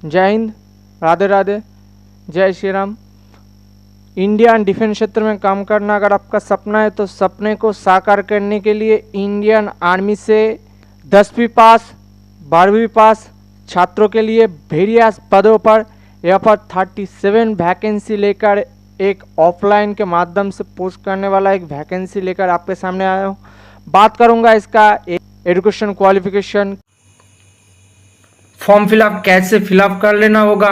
जय हिंद, राधे राधे, जय Shri Ram. Indian defence क्षेत्र में काम करना अगर आपका सपना है तो सपने को साकार करने के लिए इंडियन आर्मी से 10वीं पास 12वीं पास छात्रों के लिए वेरियस पदों पर यहाँ पर 37 वैकेंसी लेकर एक ऑफलाइन के माध्यम से पोस्ट करने वाला एक वैकेंसी लेकर आपके सामने आया हूँ। बात करूँगा इसका एजुकेशन क्वालिफिकेशन, फॉर्म फिलअप कैसे फिलअप कर लेना होगा,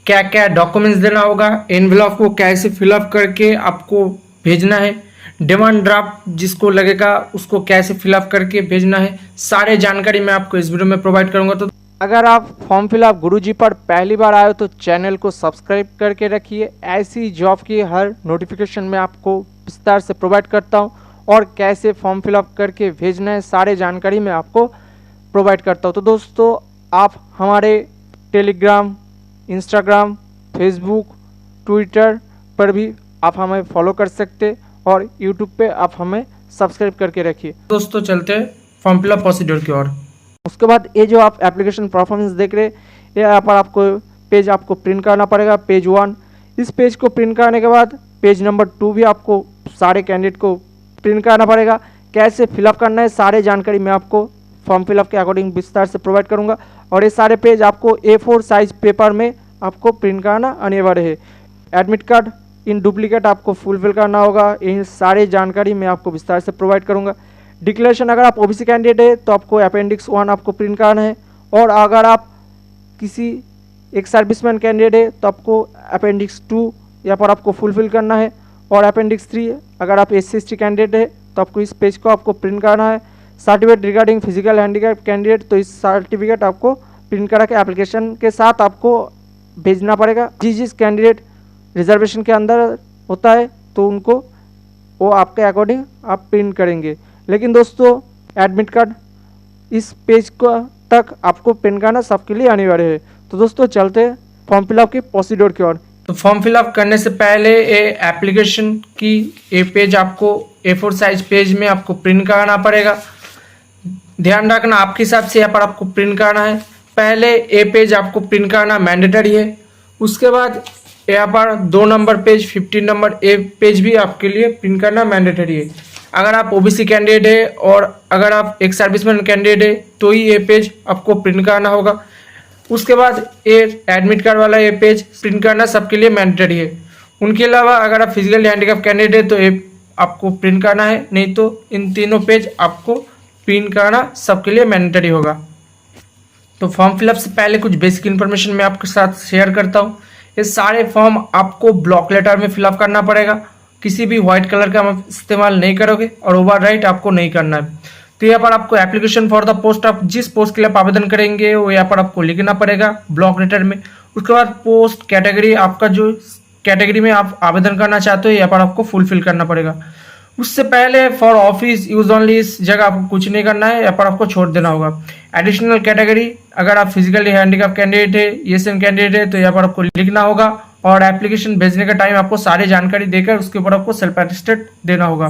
क्या क्या डॉक्यूमेंट्स देना होगा, एनवेलप को कैसे फिलअप करके आपको भेजना है, डिमांड ड्राफ्ट जिसको लगेगा उसको कैसे फिलअप करके भेजना है, सारे जानकारी मैं आपको इस वीडियो में प्रोवाइड करूंगा। तो अगर आप फॉर्म फिलअप गुरुजी पर पहली बार आए हो तो चैनल को सब्सक्राइब करके रखिए। ऐसी जॉब की हर नोटिफिकेशन मैं आपको विस्तार से प्रोवाइड करता हूँ और कैसे फॉर्म फिलअप करके भेजना है सारे जानकारी मैं आपको प्रोवाइड करता हूँ। तो दोस्तों आप हमारे टेलीग्राम, इंस्टाग्राम, फेसबुक, ट्विटर पर भी आप हमें फॉलो कर सकते और यूट्यूब पे आप हमें सब्सक्राइब करके रखिए। दोस्तों चलते हैं फॉर्म फिलअप प्रोसीड्योर की ओर। उसके बाद ये जो आप एप्लीकेशन परफॉर्मेंस देख रहे हैं, ये यहाँ पर आपको पेज आपको प्रिंट करना पड़ेगा, पेज 1। इस पेज को प्रिंट करने के बाद पेज नंबर 2 भी आपको सारे कैंडिडेट को प्रिंट करना पड़ेगा। कैसे फिलअप करना है सारे जानकारी मैं आपको फॉर्म फिलअप के अकॉर्डिंग विस्तार से प्रोवाइड करूंगा और ये सारे पेज आपको A4 साइज पेपर में आपको प्रिंट कराना अनिवार्य है। एडमिट कार्ड इन डुप्लीकेट आपको फुलफिल करना होगा। इन सारे जानकारी मैं आपको विस्तार से प्रोवाइड करूंगा। डिक्लेरेशन, अगर आप ओबीसी कैंडिडेट है तो आपको अपेंडिक्स 1 आपको प्रिंट कराना है और अगर आप किसी एक सर्विसमैन कैंडिडेट है तो आपको अपेंडिक्स 2 यहाँ पर आपको फुलफिल करना है और अपेंडिक्स 3 अगर आप SC/ST कैंडिडेट है तो आपको इस पेज को आपको प्रिंट करना है। Certificate regarding physical handicap candidate, तो इस सर्टिफिकेट आपको प्रिंट करा के एप्लीकेशन के साथ आपको भेजना पड़ेगा। जिस कैंडिडेट रिजर्वेशन के अंदर होता है तो उनको वो आपके अकॉर्डिंग आप प्रिंट करेंगे। लेकिन दोस्तों एडमिट कार्ड इस पेज को तक आपको प्रिंट करना सबके लिए अनिवार्य है। तो दोस्तों चलते फॉर्म फिलअप की प्रोसीड्योर की ओर। तो फॉर्म फिलअप करने से पहले ये एप्लीकेशन की ये पेज आपको A4 साइज पेज में आपको प्रिंट कराना पड़ेगा। ध्यान रखना आपके हिसाब से यहाँ पर आपको प्रिंट करना है। पहले ए पेज आपको प्रिंट करना मैंडेटरी है। उसके बाद यहाँ पर 2 number page 15 number A page भी आपके लिए प्रिंट करना मैंडेटरी है। अगर आप ओबीसी कैंडिडेट है और अगर आप एक सर्विसमैन कैंडिडेट है तो ही ये पेज आपको प्रिंट करना होगा। उसके बाद ये एडमिट कार्ड वाला ये पेज प्रिंट करना सबके लिए मैंडेटरी है। उनके अलावा अगर आप फिजिकल हैंडीकैप कैंडिडेट है तो ये आपको प्रिंट करना है, नहीं तो इन तीनों पेज आपको प्रिंट करना सबके लिए मैंडेटरी होगा। तो फॉर्म फिलअप से पहले कुछ बेसिक इन्फॉर्मेशन मैं आपके साथ शेयर करता हूँ। ये सारे फॉर्म आपको ब्लॉक लेटर में फिलअप करना पड़ेगा। किसी भी व्हाइट कलर का आप इस्तेमाल नहीं करोगे और ओवर राइट आपको नहीं करना है। तो यहाँ पर आपको एप्लीकेशन फॉर द पोस्ट, आप जिस पोस्ट के लिए आप आवेदन करेंगे वो यहाँ पर आपको लिखना पड़ेगा ब्लॉक लेटर में। उसके बाद पोस्ट कैटेगरी, आपका जो कैटेगरी में आप आवेदन करना चाहते हो यहाँ पर आपको फुलफिल करना पड़ेगा। उससे पहले फॉर ऑफिस यूज ओनली इस जगह आपको कुछ नहीं करना है, यहाँ पर आपको छोड़ देना होगा। एडिशनल कैटेगरी, अगर आप फिजिकली हैंडीकैप कैंडिडेट है, ESN कैंडिडेट है तो यहाँ पर आपको लिखना होगा और एप्लीकेशन भेजने का टाइम आपको सारी जानकारी देकर उसके ऊपर आपको सेल्फ अटेस्टेड देना होगा।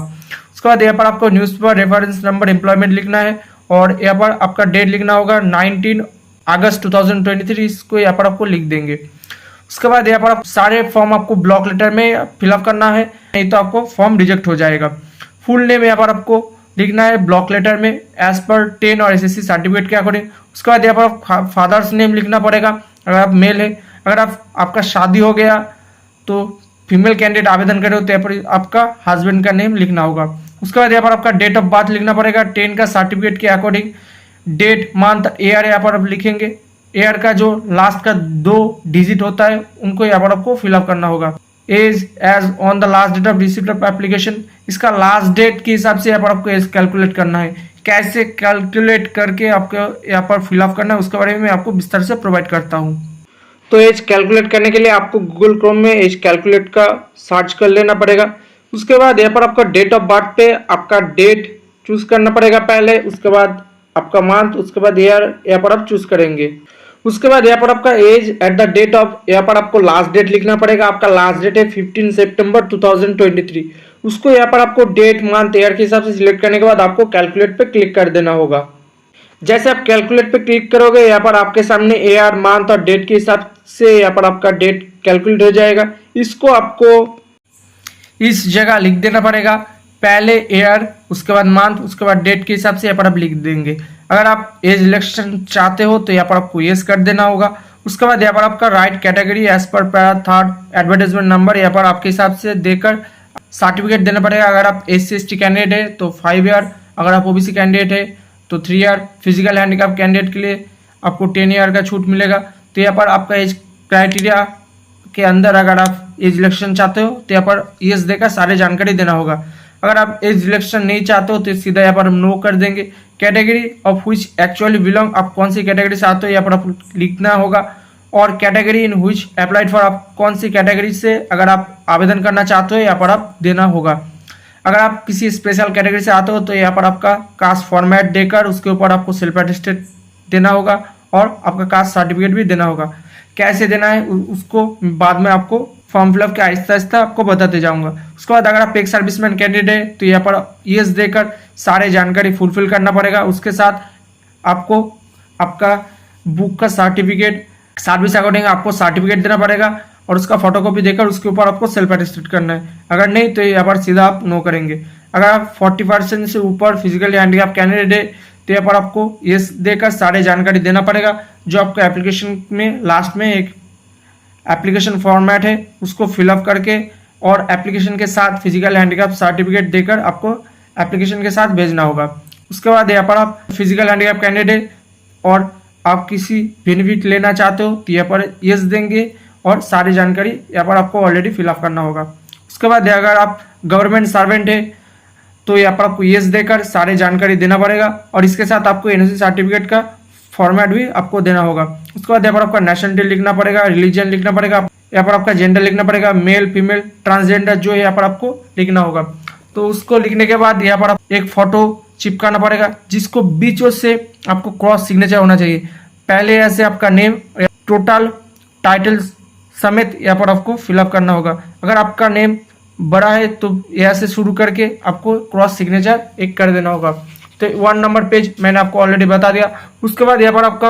उसके बाद यहाँ पर आपको न्यूज़पेपर रेफरेंस नंबर एम्प्लॉयमेंट लिखना है और यहाँ पर आपका डेट लिखना होगा 19 अगस्त 2023, इसको यहाँ पर आपको लिख देंगे। उसके बाद यहाँ पर आप सारे फॉर्म आपको ब्लॉक लेटर में फिलअप करना है, नहीं तो आपको फॉर्म रिजेक्ट हो जाएगा। फुल नेम यहाँ पर आपको लिखना है ब्लॉक लेटर में एज पर 10 और SSC सर्टिफिकेट के अकॉर्डिंग। उसके बाद यहाँ पर फादर्स नेम लिखना पड़ेगा अगर आप मेल है। अगर आपका शादी हो गया तो फीमेल कैंडिडेट आवेदन करे तो यहाँ पर आपका हस्बैंड का नेम लिखना होगा। उसके बाद यहाँ पर आपका डेट ऑफ बर्थ लिखना पड़ेगा 10 का सर्टिफिकेट के अकॉर्डिंग। डेट, मंथ, ईयर यहाँ पर आप लिखेंगे। ईयर का जो लास्ट का 2 डिजिट होता है उनको यहाँ पर आपको फिलअप करना होगा। Age as on the last date of receipt of application, इसका लास्ट डेट के हिसाब से यहाँ पर आपको एज कैलकुलेट करना है। कैसे कैलकुलेट करके आपको यहाँ पर फिलअप करना है उसके बारे में मैं आपको विस्तार से प्रोवाइड करता हूँ। तो एज कैलकुलेट करने के लिए आपको गूगल क्रोम में एज कैलकुलेट का सर्च कर लेना पड़ेगा। उसके बाद यहाँ पर आपका डेट ऑफ बर्थ पे आपका डेट चूज करना पड़ेगा पहले, उसके बाद आपका मंथ, उसके बाद ईयर यहाँ पर आप चूज करेंगे। उसके बाद यहाँ पर आपका age at the date of, यहाँ पर आपको लास्ट डेट लिखना पड़ेगा। आपका लास्ट डेट है 15 सितंबर 2023। उसको यहाँ पर आपको डेट, मंथ, ईयर के हिसाब से सिलेक्ट करने के बाद आपको कैलकुलेट पे क्लिक कर देना होगा। जैसे आप कैलकुलेट पे क्लिक करोगे यहाँ पर आपके सामने ईयर, मंथ और डेट के हिसाब से यहाँ पर आपका डेट कैलकुलेट हो जाएगा। इसको आपको इस जगह लिख देना पड़ेगा, पहले ईयर, उसके बाद मंथ, उसके बाद डेट के हिसाब से यहाँ पर आप लिख देंगे। अगर आप एज सिलेक्शन चाहते हो तो यहाँ पर आपको यस कर देना होगा। उसके बाद यहाँ पर आपका राइट कैटेगरी एज पर पैरा थर्ड एडवर्टाइजमेंट नंबर यहाँ पर आपके हिसाब से देकर सर्टिफिकेट देना पड़ेगा। अगर आप SC/ST कैंडिडेट है तो 5 ईयर, अगर आप OBC कैंडिडेट है तो 3 ईयर, फिजिकल हैंडीकैप कैंडिडेट के लिए आपको 10 ईयर का छूट मिलेगा। तो यहाँ पर आपका एज क्राइटेरिया के अंदर अगर आप एज सिलेक्शन चाहते हो तो यहाँ पर यस देकर सारी जानकारी देना होगा। अगर आप एज सिलेक्शन नहीं चाहते हो तो सीधा यहाँ पर नो कर देंगे। Category of which actually belong, आप कौन सी कैटेगरी से आते हो यहाँ पर आप लिखना होगा। और category in which applied for, आप कौन सी कैटेगरी से अगर आप आवेदन करना चाहते हो यहाँ पर आप देना होगा। अगर आप किसी स्पेशल कैटेगरी से आते हो तो यहाँ पर आपका कास्ट फॉर्मेट देकर उसके ऊपर आपको सेल्फ अटेस्टेड देना होगा और आपका कास्ट सर्टिफिकेट भी देना होगा। कैसे देना है उसको बाद में आपको फॉर्म फिलअप के आहिस्ता आहिस्ता आपको बताते जाऊंगा। उसके बाद अगर आप एक सर्विसमैन कैंडिडेट है तो यहाँ पर यस देकर सारे जानकारी फुलफिल करना पड़ेगा। उसके साथ आपको आपका बुक का सर्टिफिकेट, सर्विस अकॉर्डिंग आपको सर्टिफिकेट देना पड़ेगा और उसका फोटोकॉपी देकर उसके ऊपर आपको सेल्फ अटेस्टेड करना है। अगर नहीं तो यहाँ पर सीधा आप नो करेंगे। अगर आप 40% से ऊपर फिजिकली हैंडीकैप कैंडिडेट है तो यहाँ पर आपको यस देकर सारे जानकारी देना पड़ेगा। जो आपको एप्लीकेशन में लास्ट में एक एप्लीकेशन फॉर्मेट है उसको फिलअप करके और एप्लीकेशन के साथ फिजिकल हैंडीकैप सर्टिफिकेट देकर आपको एप्लीकेशन के साथ भेजना होगा। उसके बाद यहाँ पर आप फिजिकल हैंडीकैप कैंडिडेट और आप किसी बेनिफिट लेना चाहते हो तो यहाँ पर यस देंगे और सारी जानकारी यहाँ पर आपको ऑलरेडी फिलअप करना होगा। उसके बाद अगर आप गवर्नमेंट सर्वेंट है तो यहाँ पर आपको यस देकर सारी जानकारी देना पड़ेगा और इसके साथ आपको NOC सर्टिफिकेट का फॉर्मेट भी आपको देना होगा। उसके बाद यहाँ पर आपका नेशनलिटी लिखना पड़ेगा, रिलीजन लिखना पड़ेगा, यहाँ पर आपका जेंडर लिखना पड़ेगा, मेल फीमेल ट्रांसजेंडर जो है यहाँ पर आपको लिखना होगा। तो उसको लिखने के बाद यहाँ पर आप एक फोटो चिपकाना पड़ेगा जिसको बीचों से आपको क्रॉस सिग्नेचर होना चाहिए। पहले ऐसे आपका नेम, टोटल टाइटल समेत यहाँ पर आपको फिलअप करना होगा। अगर आपका नेम बड़ा है तो यहाँ से शुरू करके आपको क्रॉस सिग्नेचर एक कर देना होगा। तो 1 नंबर पेज मैंने आपको ऑलरेडी बता दिया। उसके बाद यहाँ पर आपका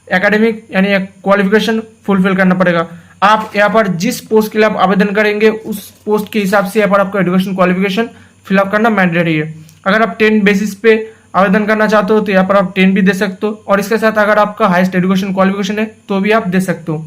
एकेडमिक यानी क्वालिफिकेशन फुलफिल करना पड़ेगा। आप यहाँ पर जिस पोस्ट के लिए आप आवेदन करेंगे उस पोस्ट के हिसाब से यहाँ पर आपका एजुकेशन क्वालिफिकेशन फिलअप करना मैंडेटरी है। अगर आप 10 बेसिस पे आवेदन करना चाहते हो तो यहाँ पर आप 10 भी दे सकते हो और इसके साथ अगर आपका हाईएस्ट एजुकेशन क्वालिफिकेशन है तो भी आप दे सकते हो।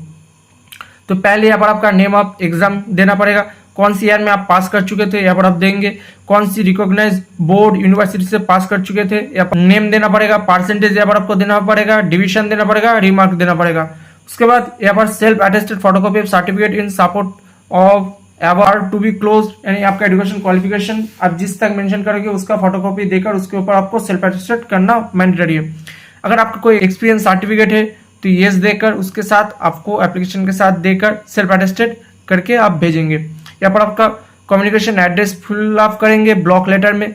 तो पहले यहाँ पर आपका नेम ऑफ एग्जाम देना पड़ेगा, कौन सी ईयर में आप पास कर चुके थे यहाँ पर आप देंगे, कौन सी रिकॉग्नाइज बोर्ड यूनिवर्सिटी से पास कर चुके थे यहाँ पर नेम देना पड़ेगा, परसेंटेज यहाँ पर आपको देना पड़ेगा, डिवीजन देना पड़ेगा, रिमार्क देना पड़ेगा। उसके बाद यहाँ पर self attested photocopy of certificate in support of award to be close, यानी आपका एजुकेशन क्वालिफिकेशन आप जिस तक मेंशन करोगे उसका फोटोकॉपी देकर उसके ऊपर आपको सेल्फ अटेस्टेड करना मैंडेटरी है। अगर आपका कोई एक्सपीरियंस सर्टिफिकेट है तो यस देकर उसके साथ आपको एप्लीकेशन के साथ देकर सेल्फ अटेस्टेड करके आप भेजेंगे। यहाँ पर आपका कम्युनिकेशन एड्रेस फिलअप करेंगे ब्लॉक लेटर में,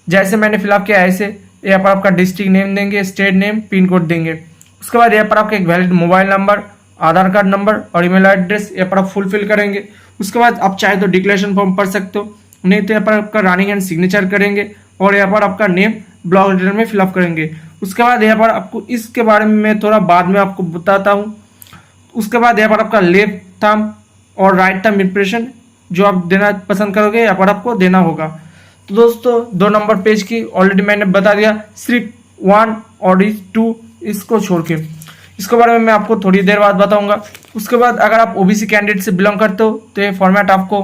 जैसे मैंने फिलअप किया ऐसे यहाँ पर आपका डिस्ट्रिक्ट नेम देंगे, स्टेट नेम, पिन कोड देंगे। उसके बाद यहाँ पर आपका एक वैलिड मोबाइल नंबर, आधार कार्ड नंबर और ईमेल एड्रेस यहाँ पर आप फुलफिल करेंगे। उसके बाद आप चाहे तो डिक्लेरेशन फॉर्म भर सकते हो, नहीं तो यहाँ पर आपका रनिंग एंड सिग्नेचर करेंगे और यहाँ पर आपका नेम ब्लॉक लेटर में फिलअप करेंगे। उसके बाद यहाँ पर आपको इसके बारे में मैं थोड़ा बाद में आपको बताता हूँ। उसके बाद यहाँ पर आपका लेफ्ट थंब और राइट थंब इंप्रेशन जो आप देना पसंद करोगे यहाँ पर आपको देना होगा। तो दोस्तों 2 नंबर पेज की ऑलरेडी मैंने बता दिया, सिर्फ 1 और 2 इसको छोड़ के, इसके बारे में मैं आपको थोड़ी देर बाद बताऊंगा। उसके बाद अगर आप OBC कैंडिडेट से बिलोंग करते हो तो ये फॉर्मेट आपको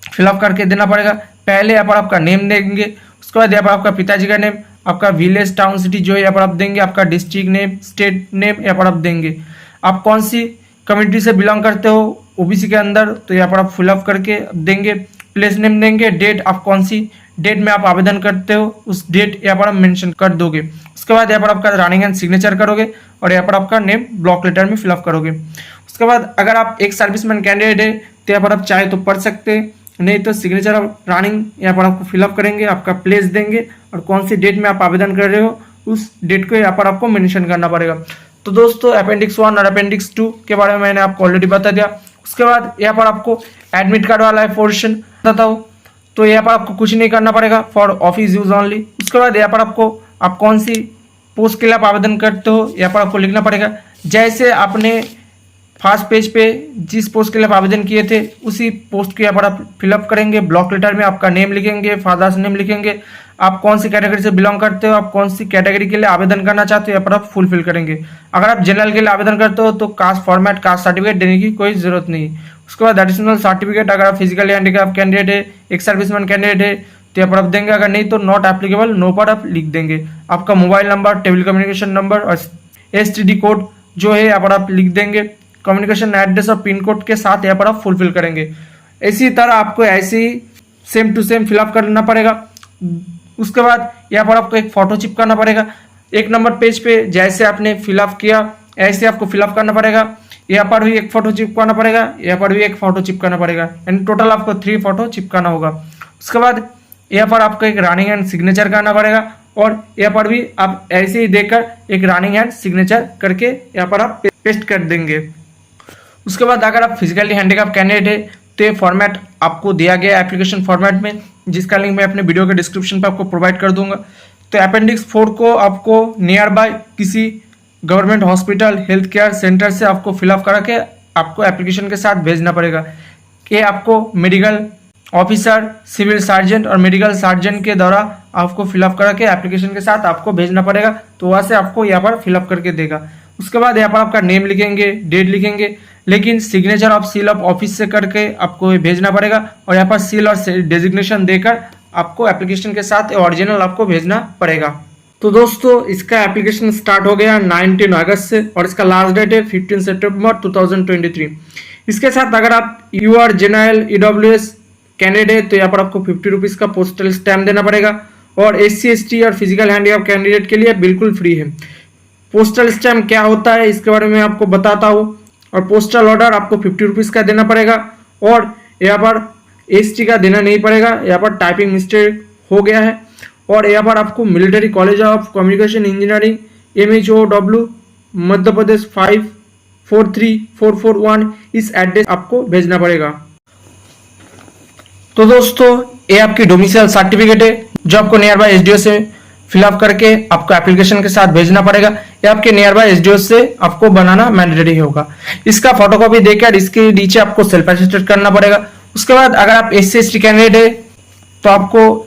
फिलअप करके देना पड़ेगा। पहले यहाँ पर आपका नेम देंगे, उसके बाद यहाँ पर आपका पिताजी का नेम, आपका विलेज टाउन सिटी जो है यहाँ पर आप देंगे, आपका डिस्ट्रिक्ट नेम, स्टेट नेम यहाँ पर आप देंगे। आप कौन सी कम्युनिटी से बिलोंग करते हो OBC के अंदर तो यहाँ पर आप फिलअप करके देंगे। प्लेस नेम देंगे, डेट आप कौन सी डेट में आप आवेदन करते हो उस डेट यहाँ पर आप मेंशन कर दोगे। उसके बाद यहाँ पर आपका रनिंग एंड सिग्नेचर करोगे और यहाँ पर आपका नेम ब्लॉक लेटर में फिलअप करोगे। उसके बाद अगर आप एक सर्विसमैन कैंडिडेट है तो यहाँ पर आप चाहे तो पढ़ सकते हैं, नहीं तो सिग्नेचर और रनिंग यहाँ पर आपको फिलअप करेंगे, आपका प्लेस देंगे और कौन सी डेट में आप आवेदन कर रहे हो उस डेट को यहाँ पर आपको मेंशन करना पड़ेगा। तो दोस्तों अपेंडिक्स 1 और अपेंडिक्स 2 के बारे में मैंने आपको ऑलरेडी बता दिया। उसके बाद यहाँ पर आपको एडमिट कार्ड वाला है पोर्शन बताता हूँ, तो यहाँ पर आपको कुछ नहीं करना पड़ेगा, फॉर ऑफिस यूज ओनली। उसके बाद यहाँ पर आपको आप कौन सी पोस्ट के लिए आप आवेदन करते हो यहाँ पर आपको लिखना पड़ेगा। जैसे आपने फर्स्ट पेज पे जिस पोस्ट के लिए आप आवेदन किए थे उसी पोस्ट के यहाँ पर आप फिलअप करेंगे। ब्लॉक लेटर में आपका नेम लिखेंगे, फादर्स नेम लिखेंगे, आप कौन सी कैटेगरी से बिलोंग करते हो, आप कौन सी कैटेगरी के लिए आवेदन करना चाहते हो यहाँ पर आप फुलफिल करेंगे। अगर आप जनरल के लिए आवेदन करते हो तो कास्ट फॉर्मेट, कास्ट सर्टिफिकेट देने की कोई जरूरत नहीं। उसके बाद एडिशनल सर्टिफिकेट, अगर आप फिजिकली हैंडीकैप कैंडिडेट है, एक सर्विसमैन कैंडिडेट है तो यहाँ पर आप देंगे, अगर नहीं तो नॉट एप्लीकेबल नो पर आप लिख देंगे। आपका mobile number, table communication number और STD कोड जो है यहाँ पर आप लिख देंगे। कम्युनिकेशन एड्रेस और पिन कोड के साथ यहाँ पर आप फुलफिल करेंगे। इसी तरह आपको ऐसे ही सेम टू सेम फिलअप करना पड़ेगा। उसके बाद यहाँ पर आपको एक फोटो चिपकाना पड़ेगा। 1 नंबर पेज पे जैसे आपने फिलअप किया ऐसे आपको फिलअप करना पड़ेगा। यहाँ पर भी एक फोटो चिपकाना पड़ेगा, यहाँ पर भी एक फोटो चिपकाना पड़ेगा, यानी टोटल आपको 3 फोटो चिपकाना होगा। उसके बाद यहाँ पर आपको एक रनिंग हैंड सिग्नेचर करना पड़ेगा और यहाँ पर भी आप ऐसे ही देकर एक रनिंग हैंड सिग्नेचर करके यहाँ पर आप पेस्ट कर देंगे। उसके बाद अगर आप फिजिकली हैंडीकैप कैंडिडेट है तो ये फॉर्मेट आपको दिया गया एप्लीकेशन फॉर्मेट में, जिसका लिंक मैं अपने वीडियो के डिस्क्रिप्शन पे आपको प्रोवाइड कर दूंगा। तो अपेंडिक्स 4 को आपको नियर बाय किसी government hospital, health care centre से आपको फिलअप करा के आपको एप्लीकेशन के साथ भेजना पड़ेगा। कि आपको मेडिकल ऑफिसर, सिविल सर्जन और मेडिकल सर्जन के द्वारा आपको फिलअप करा के एप्लीकेशन के साथ आपको भेजना पड़ेगा। तो वहाँ से आपको यहाँ पर फिलअप करके देगा। उसके बाद यहाँ पर आपका नेम लिखेंगे, डेट लिखेंगे, लेकिन signature of seal of office से करके आपको भेजना पड़ेगा और यहाँ पर सील और डेजिग्नेशन देकर आपको एप्लीकेशन के साथ ओरिजिनल आपको भेजना पड़ेगा। तो दोस्तों इसका एप्लीकेशन स्टार्ट हो गया 19 अगस्त से और इसका लास्ट डेट है 15 सितंबर 2023। इसके साथ अगर आप UR जनरल EWS कैंडिडेट तो यहाँ पर आपको 50 रुपीज़ का पोस्टल स्टैम्प देना पड़ेगा और SC ST और फिजिकल हैंडीकैप कैंडिडेट के लिए बिल्कुल फ्री है। पोस्टल स्टैम्प क्या होता है इसके बारे में आपको बताता हूँ। और पोस्टल ऑर्डर आपको 50 रुपीज़ का देना पड़ेगा और यहाँ पर ST का देना नहीं पड़ेगा, यहाँ पर टाइपिंग मिस्टेक हो गया है। और यहाँ पर आपको military college of communication engineering MHOW Madhya प्रदेश 543441 इस एड्रेस आपको भेजना पड़ेगा। तो दोस्तों ये आपकी डोमिसाइल सर्टिफिकेट है जो आपको नियर बाय SDO से फिलअप करके आपको एप्लीकेशन के साथ भेजना पड़ेगा। ये आपके नियर बाय SDO से आपको बनाना मैंडेटरी होगा। इसका फोटोकॉपी देकर इसके नीचे आपको सेल्फ अटेस्टेड करना पड़ेगा। उसके बाद अगर आप SC ST कैंडिडेट है तो आपको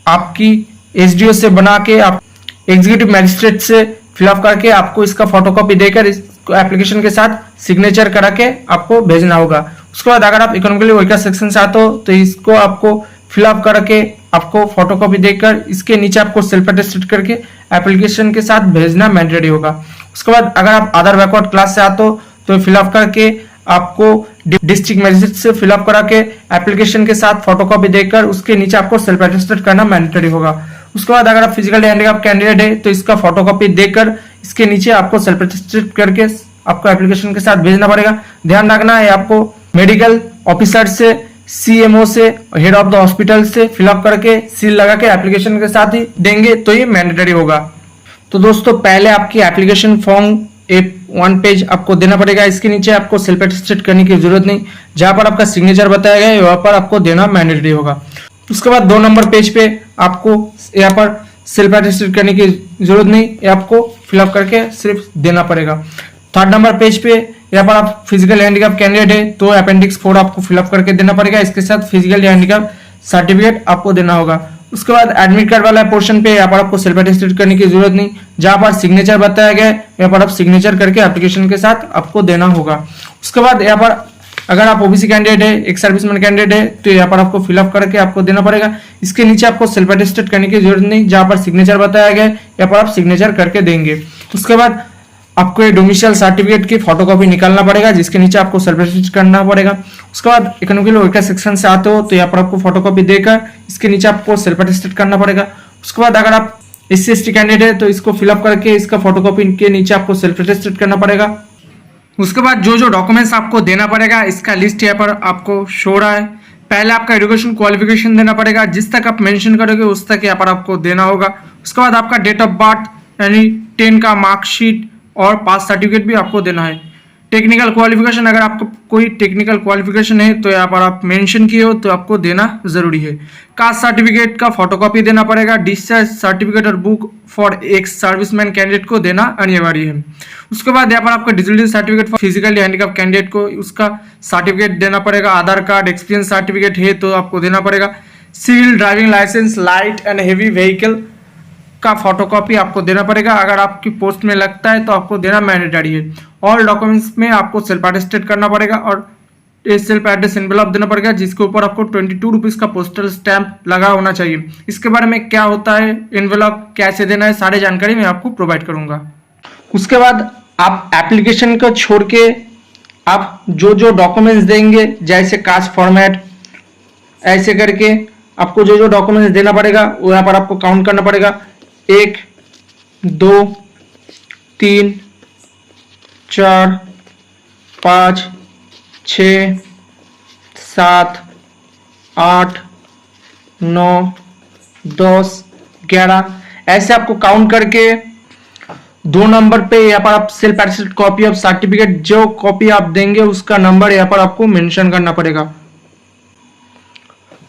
आपकी SDO से बना के आप एग्जीक्यूटिव मैजिस्ट्रेट से फिलअप करके आपको इसका फोटोकॉपी देकर इसको एप्लीकेशन के साथ सिग्नेचर करा के आपको भेजना होगा। उसके बाद अगर आप इकोनॉमिकली वीकर सेक्शन से आते हो तो इसको आपको फिलअप करके आपको फोटोकॉपी देकर इसके नीचे आपको सेल्फ अटेस्टेड करके एप्लीकेशन के साथ भेजना मैंडेटरी होगा। उसके बाद अगर आप अदर बैकवर्ड क्लास से आते हो तो फिलअप करके आपको डिस्ट्रिक्ट मैजिस्ट्रेट से फिलअप करा के एप्लीकेशन के साथ फोटोकॉपी देकर उसके नीचे आपको सेल्फ अटेस्टेड करना मैंडेटरी होगा। उसके बाद अगर आप फिजिकली हैंडीकैप कैंडिडेट है तो इसका फोटोकॉपी देकर इसके नीचे आपको सेल्फ अटेस्टेड करके आपको एप्लीकेशन के साथ भेजना पड़ेगा। ध्यान रखना है आपको मेडिकल ऑफिसर से, CMO से, हेड ऑफ द हॉस्पिटल से फिलअप करके सील लगा के एप्लीकेशन के साथ ही देंगे तो ये मैंडेटरी होगा। तो दोस्तों पहले आपकी एप्लीकेशन फॉर्म 1 पेज आपको देना पड़ेगा। इसके नीचे आपको सेल्फ अटेस्टेड करने की जरूरत नहीं, जहां पर आपका सिग्नेचर बताया गया है वहां पर आपको देना मैंडेटरी होगा। उसके बाद 2 नंबर पेज पे आपको यहाँ पर सेल्फ अटेस्टेड करने की जरूरत नहीं, ये आपको फिलअप करके सिर्फ देना पड़ेगा। 3rd नंबर पेज पे यहाँ पर आप फिजिकल हैंडीकैप कैंडिडेट है तो अपेंडिक्स 4 आपको फिलअप करके देना पड़ेगा। इसके साथ फिजिकल हैंडीकैप सर्टिफिकेट आपको देना होगा। उसके बाद एडमिट कार्ड वाला पोर्शन पे यहाँ पर आपको सेल्फ अटेस्टेड करने की जरूरत नहीं, जहां पर सिग्नेचर बताया गया है यहाँ पर आप सिग्नेचर करके एप्लीकेशन के साथ आपको देना होगा। उसके बाद यहाँ पर अगर आप OBC कैंडिडेट है, एक सर्विसमैन कैंडिडेट है तो यहाँ पर आपको फिलअप करके आपको देना पड़ेगा। इसके नीचे आपको सेल्फ अटेस्टेड करने की जरूरत नहीं, जहां पर सिग्नेचर बताया गया है यहाँ पर आप सिग्नेचर करके देंगे। उसके बाद आपको ये डोमिसाइल सर्टिफिकेट की फोटोकॉपी निकालना पड़ेगा जिसके नीचे आपको सेल्फ अटेस्टेड करना पड़ेगा। उसके बाद इकोनॉमिकल वीकर सेक्शन से आते हो तो यहाँ पर आपको फोटोकॉपी देकर इसके नीचे आपको सेल्फ अटेस्टेड करना पड़ेगा। उसके बाद अगर आप SC ST कैंडिडेट है तो इसको फिलअप करके इसका फोटोकॉपी के नीचे आपको सेल्फ अटेस्टेड करना पड़ेगा। उसके बाद जो जो डॉक्यूमेंट्स आपको देना पड़ेगा इसका लिस्ट यहाँ पर आपको शो रहा है। पहले आपका एजुकेशन क्वालिफिकेशन देना पड़ेगा, जिस तक आप मेंशन करोगे उस तक यहाँ पर आपको देना होगा। उसके बाद आपका डेट ऑफ बर्थ यानी 10 का मार्कशीट और पास सर्टिफिकेट भी आपको देना है। टेक्निकल क्वालिफिकेशन, अगर आपका कोई टेक्निकल क्वालिफिकेशन है तो यहाँ पर आप मेंशन किए हो तो आपको देना जरूरी है। कास्ट सर्टिफिकेट का फोटोकॉपी देना पड़ेगा। डिस्चार्ज सर्टिफिकेट और book for ex serviceman candidate को देना अनिवार्य है। उसके बाद यहाँ पर आपका digital certificate for physically handicap candidate को उसका सर्टिफिकेट देना पड़ेगा। आधार कार्ड, एक्सपीरियंस सर्टिफिकेट है तो आपको देना पड़ेगा। Civil driving licence, light and heavy vehicle का फोटोकॉपी आपको देना पड़ेगा। अगर आपकी पोस्ट में लगता है तो आपको देना मैंडेटरी है। ऑल डॉक्यूमेंट्स में आपको सेल्फ अटेस्टेड करना पड़ेगा और सेल्फ एड्रेस एनवेलप देना पड़ेगा जिसके ऊपर आपको 22 रुपीज़ का पोस्टल स्टैंप लगा होना चाहिए। इसके बारे में क्या होता है, एनवेलप कैसे देना है, सारी जानकारी मैं आपको प्रोवाइड करूंगा। उसके बाद आप एप्लीकेशन को छोड़ के आप जो जो डॉक्यूमेंट्स देंगे, जैसे कास्ट फॉर्मेट, ऐसे करके आपको जो जो डॉक्यूमेंट्स देना पड़ेगा वो यहाँ पर आपको काउंट करना पड़ेगा। 1 2 3 4 5 6 7 8 9 10 11 ऐसे आपको काउंट करके 2 नंबर पे यहाँ पर आप self attested copy of certificate, जो कॉपी आप देंगे उसका नंबर यहाँ पर आपको मेंशन करना पड़ेगा।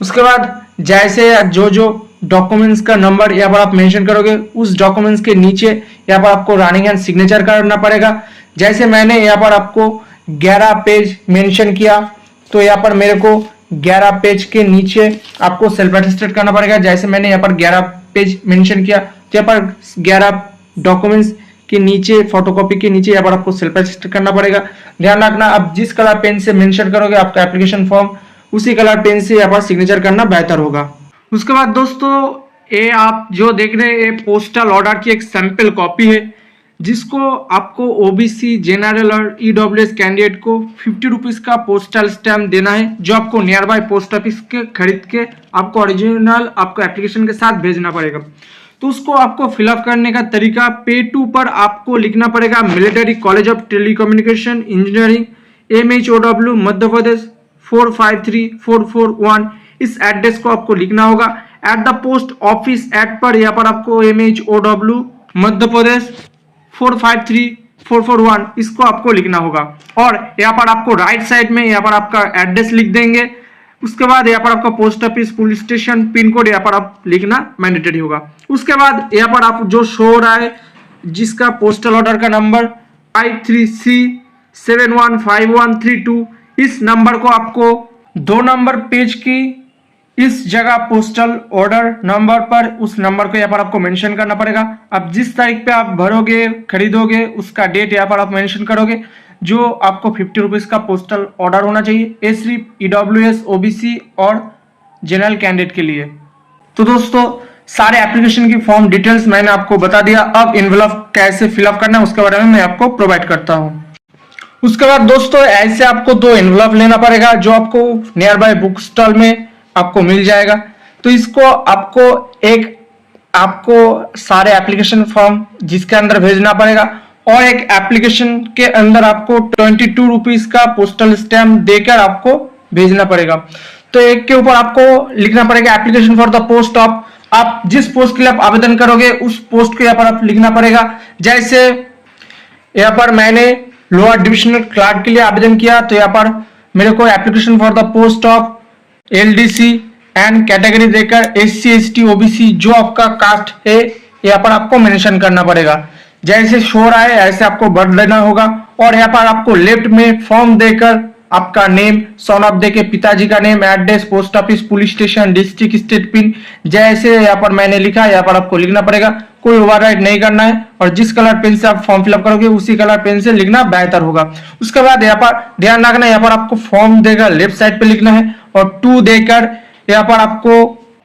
उसके बाद जैसे जो जो डॉक्यूमेंट्स का नंबर यहाँ पर आप मेंशन करोगे, उस डॉक्यूमेंट्स के नीचे यहाँ पर आपको रनिंग एंड सिग्नेचर करना पड़ेगा। जैसे मैंने यहाँ पर आपको 11 पेज मेंशन किया तो यहाँ पर मेरे को 11 पेज के नीचे आपको सेल्फ अटेस्टेड करना पड़ेगा। जैसे मैंने यहाँ पर 11 पेज मेंशन किया तो यहाँ पर 11 डॉक्यूमेंट्स के नीचे, फोटोकॉपी के नीचे यहाँ पर आपको सेल्फ अटेस्टेड करना पड़ेगा। ध्यान रखना, आप जिस कलर पेन से मेंशन करोगे आपका एप्लीकेशन फॉर्म, उसी कलर पेन से यहाँ पर सिग्नेचर करना बेहतर होगा। उसके बाद दोस्तों ये आप जो देख रहे हैं ये पोस्टल ऑर्डर की एक सैंपल कॉपी है जिसको आपको ओबीसी, जनरल और ईडब्ल्यूएस कैंडिडेट को 50 रुपीज़ का पोस्टल स्टैम्प देना है, जो आपको नियर बाय पोस्ट ऑफिस के खरीद के आपको ओरिजिनल आपको एप्लीकेशन के साथ भेजना पड़ेगा। तो उसको आपको फिलअप करने का तरीका, पे टू पर आपको लिखना पड़ेगा military college of telecommunication engineering, MHOW, Madhya Pradesh 453441। इस एड्रेस को आपको लिखना होगा। At the post office at पर यहाँ पर आपको MHOW, मध्य प्रदेश 453441 इसको आपको लिखना होगा। और यहाँ पर आपको राइट साइड में यहाँ पर आपका एड्रेस लिख देंगे। उसके बाद यहाँ पर आपका post office, police station, pin code यहाँ पर आप लिखना मैंडेटरी होगा। उसके बाद यहाँ पर आप जो शो हो रहा है जिसका पोस्टल ऑर्डर का नंबर 53C715132, इस नंबर को आपको 2 नंबर पेज की इस जगह पोस्टल ऑर्डर नंबर पर उस नंबर को यहाँ पर आपको मेंशन करना पड़ेगा। अब जिस तारीख पे आप भरोगे, खरीदोगे, उसका डेट यहाँ पर आप मेंशन करोगे। जो आपको 50 रुपीज़ का पोस्टल ऑर्डर होना चाहिए, ये सिर्फ ईडब्ल्यूएस, ओबीसी और जनरल कैंडिडेट के लिए। तो दोस्तों सारे एप्लीकेशन की फॉर्म डिटेल्स मैंने आपको बता दिया। अब एनवेलप कैसे फिलअप करना है उसके बारे में मैं आपको प्रोवाइड करता हूँ। उसके बाद दोस्तों ऐसे आपको 2 एनवेलप लेना पड़ेगा जो आपको नियर बाय बुक स्टॉल में आपको मिल जाएगा। तो इसको आपको सारे एप्लीकेशन फॉर्म जिसके अंदर भेजना पड़ेगा और एक एप्लीकेशन के अंदर आपको 22 रुपीज़ का पोस्टल स्टैम्प देकर आपको भेजना पड़ेगा। तो एक के ऊपर आपको लिखना पड़ेगा application for the post of, आप जिस पोस्ट के लिए आप आवेदन करोगे उस पोस्ट को यहाँ पर आप लिखना पड़ेगा। जैसे यहाँ पर मैंने लोअर डिविजनल क्लर्क के लिए आवेदन किया तो यहाँ पर मेरे को application for the post of LDC and category देकर SC ST OBC जो आपका कास्ट है यहाँ पर आपको मेंशन करना पड़ेगा। जैसे शो रहा है ऐसे आपको भर देना होगा। और यहाँ पर आपको लेफ्ट में फॉर्म देकर आपका नेम, सन ऑफ दे के पिताजी का name, address, post office, police station, district, state pin, जैसे यहाँ पर मैंने लिखा यहाँ पर आपको लिखना पड़ेगा। कोई ओवरराइट नहीं करना है और जिस कलर पेन से आप फॉर्म फिलअप करोगे उसी कलर पेन से लिखना बेहतर होगा। उसके बाद यहाँ पर ध्यान रखना, यहाँ पर आपको फॉर्म देकर लेफ्ट साइड पे लिखना है और 2 देकर यहाँ पर आपको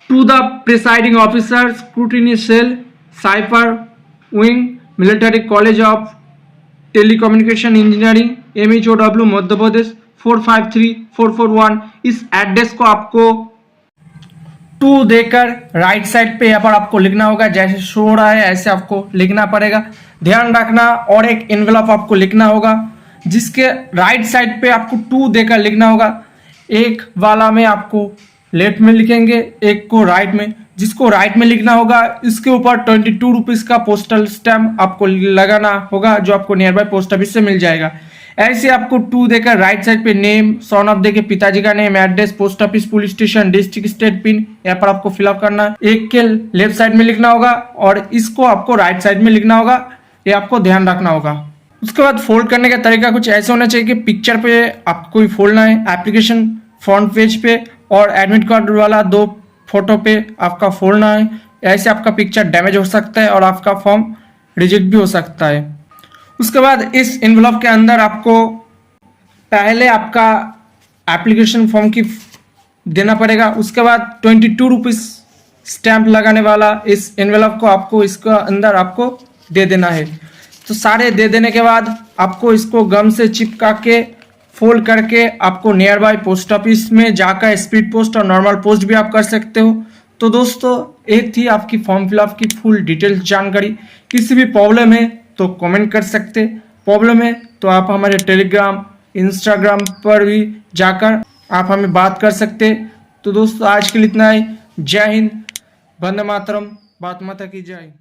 to the presiding officer, scrutiny cell, cipher wing, military college of telecommunication engineering, MHOW, Madhya Pradesh 453441। इस एड्रेस को आपको 2 देकर राइट साइड पे यहाँ पर आपको लिखना होगा। जैसे शो हो रहा है ऐसे आपको लिखना पड़ेगा। ध्यान रखना, और एक एनवेलप आपको लिखना होगा जिसके राइट साइड पे आपको 2 देकर लिखना होगा। एक वाला में आपको लेफ्ट में लिखेंगे, एक को राइट में। जिसको राइट में लिखना होगा इसके ऊपर 22 रुपीज़ का पोस्टल स्टैम्प आपको लगाना होगा जो आपको नियर बाय पोस्ट ऑफिस से मिल जाएगा। ऐसे आपको 2 देकर राइट साइड पे नेम, सन ऑफ देके पिताजी का name, address, post office, police station, district, state, pin यहाँ पर आपको फिलअप करना है। एक के लेफ्ट साइड में लिखना होगा और इसको आपको राइट साइड में लिखना होगा, ये आपको ध्यान रखना होगा। उसके बाद फोल्ड करने का तरीका कुछ ऐसे होना चाहिए कि पिक्चर पे आपको ही फोल्डना है, एप्लीकेशन फ्रंट पेज पे और एडमिट कार्ड वाला 2 फोटो पे आपका फोल्डना है। ऐसे आपका पिक्चर डैमेज हो सकता है और आपका फॉर्म रिजेक्ट भी हो सकता है। उसके बाद इस एनवलप के अंदर आपको पहले आपका एप्लीकेशन फॉर्म की देना पड़ेगा, उसके बाद 22 रुपीज़ स्टैंप लगाने वाला इस एनवलप को आपको इसका अंदर आपको दे देना है। तो सारे दे देने के बाद आपको इसको गम से चिपका के फोल्ड करके आपको नियर बाय पोस्ट ऑफिस में जाकर स्पीड पोस्ट और नॉर्मल पोस्ट भी आप कर सकते हो। तो दोस्तों एक थी आपकी फॉर्म फिलअप की फुल डिटेल्स जानकारी। किसी भी प्रॉब्लम है तो कमेंट कर सकते, प्रॉब्लम है तो आप हमारे टेलीग्राम, इंस्टाग्राम पर भी जाकर आप हमें बात कर सकते। तो दोस्तों आज के लिए इतना ही। जय हिंद, वंदे मातरम, भारत माता की जय।